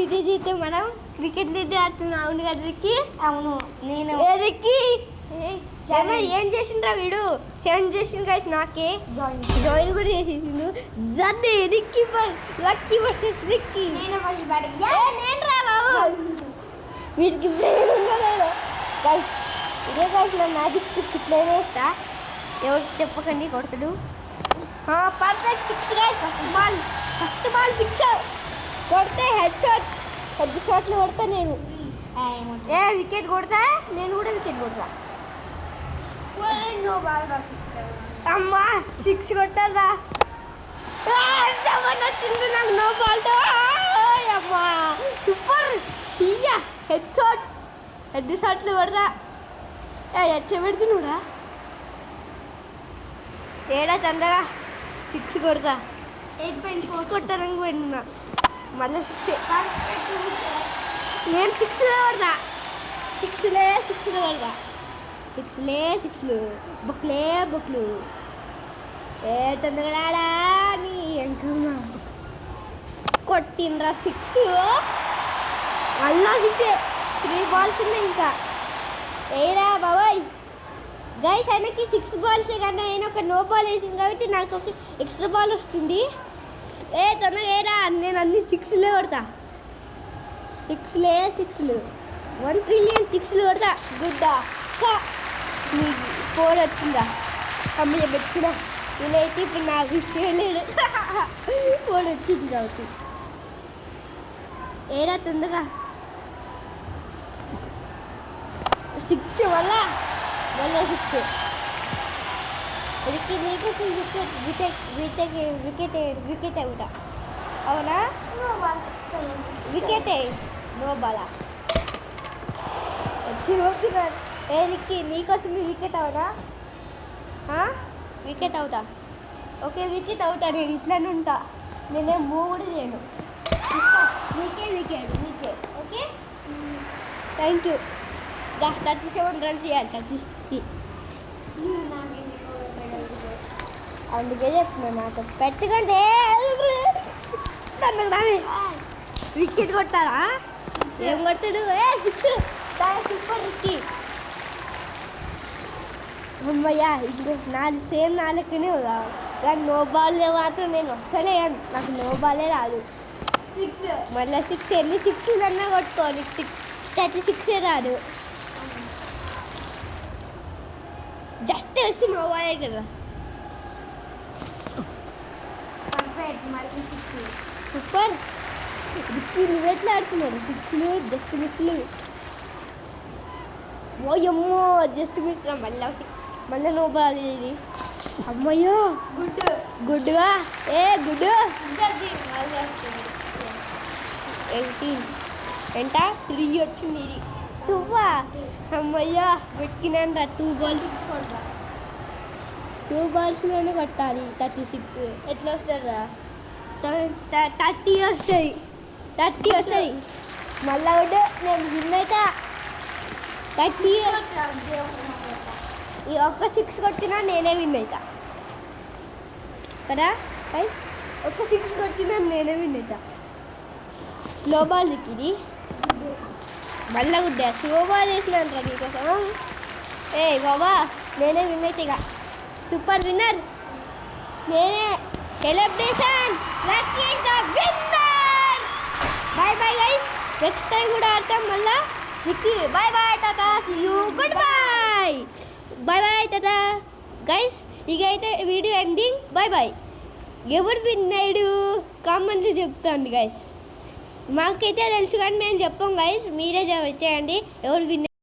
ఈరోజు అయితే మనం క్రికెట్ అయితే ఆడుతున్నాం. అవును కదా రిక్కీ? అవును. నేను రిక్కీ ఏం చేసిండ్రా వీడు? 7 చేసిండు గైస్. నాకే జాయిన్ కూడా చేసేసిండు. జడ్డి రిక్కీ లక్కీ వర్సెస్ రిక్కీ. నేను ఫస్ట్ బ్యాటింగ్. నేను రా బాబు. వీడికి బ్రెయిన్ ఉండలేదు గైస్. ఇదే గైస్ నా మ్యాజిక్ ట్రిక్ ఇట్లనే వేస్తా. ఎవరికి చెప్పకండి, కొడతాడు. Perfect 6 guys. ఫస్ట్ బాల్ 6 కొడితే హెడ్ షాట్లు కొడతా నేను. వికెట్ కొడతా నేను కూడా, వికెట్ కొడతా. అమ్మా 6 కొట్టారా? వచ్చింది నాకు నో బాల్తో. అమ్మా సూపర్. ఇయ్యా హెడ్ షాట్లు కొడతా. పెడుతున్నాడా చేయడా తందగా. 6 కొడతా. 6 కొట్టానని పోయినా మళ్ళీ 6. నేను 6 కొడతా. 6 కొడతా. 6 బొక్లు తొందరగా నీ ఎంకమ్మా కొట్టిండ్రా 6. మళ్ళా 6. 3 బాల్స్ ఉన్నాయి ఇంకా. ఏరా బాబాయ్ గైస్, ఆయనకి 6 బాల్సే కానీ ఆయన ఒక నో బాల్ వేసింది కాబట్టి నాకు ఒక ఎక్స్ట్రా బాల్ వస్తుంది. తొందరగా ఏరా, నేను అన్ని 6 కొడతా. 6 1 ట్రిలియన్ 6 కొడతా. గుడ్డా 4 వచ్చిందా? అమ్మయ్య పెట్టుకున్నా. నేనైతే ఇప్పుడు నాకు విషయం లేదు. 4 వచ్చింది కాబట్టి ఏరా తొందరగా 6 మళ్ళా 6. ఇక్కడికి నీకోసం వికెట్ అవుతా. అవునా? వికెటే నో బాలా వచ్చి కొడుతున్నారు. రిక్కీ నీకోసం వికెట్ అవునా? వికెట్ అవుతా. ఓకే వికెట్ అవుతా. నేను ఇట్లనే ఉంటా. నేనేం మూవ్ కూడా చేయను. నీకే wicket. Okay thank you. 37 runs చేయాలి. 30. అందుకే చెప్తున్నా నాకు పెట్టుకుంటే వికెట్ కొట్టారా? ఏం కొడతాడు? 6 సూపర్ రిక్కీ. అమ్మయ్యా ఇప్పుడు సేమ్ నా లెక్కనే రావు కానీ నో బాల్ మాత్రం నేను అస్సలే నాకు నో బాలే రాదు. 6 మళ్ళీ 6 ఎన్ని 6 అన్నా కొట్టుకోవాలి. 36 రాదు. జస్ట్ వచ్చి నో బాలే కదా. Super Ricky. నువ్వెట్లా ఆడుతున్నాడు? 6 జస్ట్ మిస్లు. ఓయమ్మో జస్ట్ మిస్. మళ్ళీ నో బాల్ ఇది. అమ్మయ్యో గుడ్డుగా. గుడ్డు 18 ఎంత 3 వచ్చింది. ఇది 2 అమ్మయ్యా పెట్టినాను రా. 2 బాల్స్లోనే కొట్టాలి. 36 ఎట్లా వస్తారా? 30 వస్తాయి. మళ్ళా ఒకటి నేను విన్ అవుతా. 30 ఈ ఒక్క 6 కొట్టినా నేనే విన్ అవుతా కదా గైస్. ఒక్క 6 కొట్టినా నేనే విన్ అవుతా. స్లో బాల్ ఇది. మళ్ళా గుడ్డా స్లో బాల్ వేసినాను నీకోసం. బాబా నేనే విన్ అవుతా. ఇక సూపర్ విన్నర్ నేనే. Celebration Lucky is the winner. Bye guys. Next time కూడా ఆడతాం మళ్ళా. Ricky bye tata. See you. Good bye tata guys. ఇక అయితే వీడియో ఎండింగ్. బాయ్. ఎవరు విన్ అయ్యాడు కామెంట్లు చెప్తాండి గైస్. మాకైతే తెలుసు కానీ మేము చెప్పాం గైస్. మీరే చేయండి ఎవరు విన్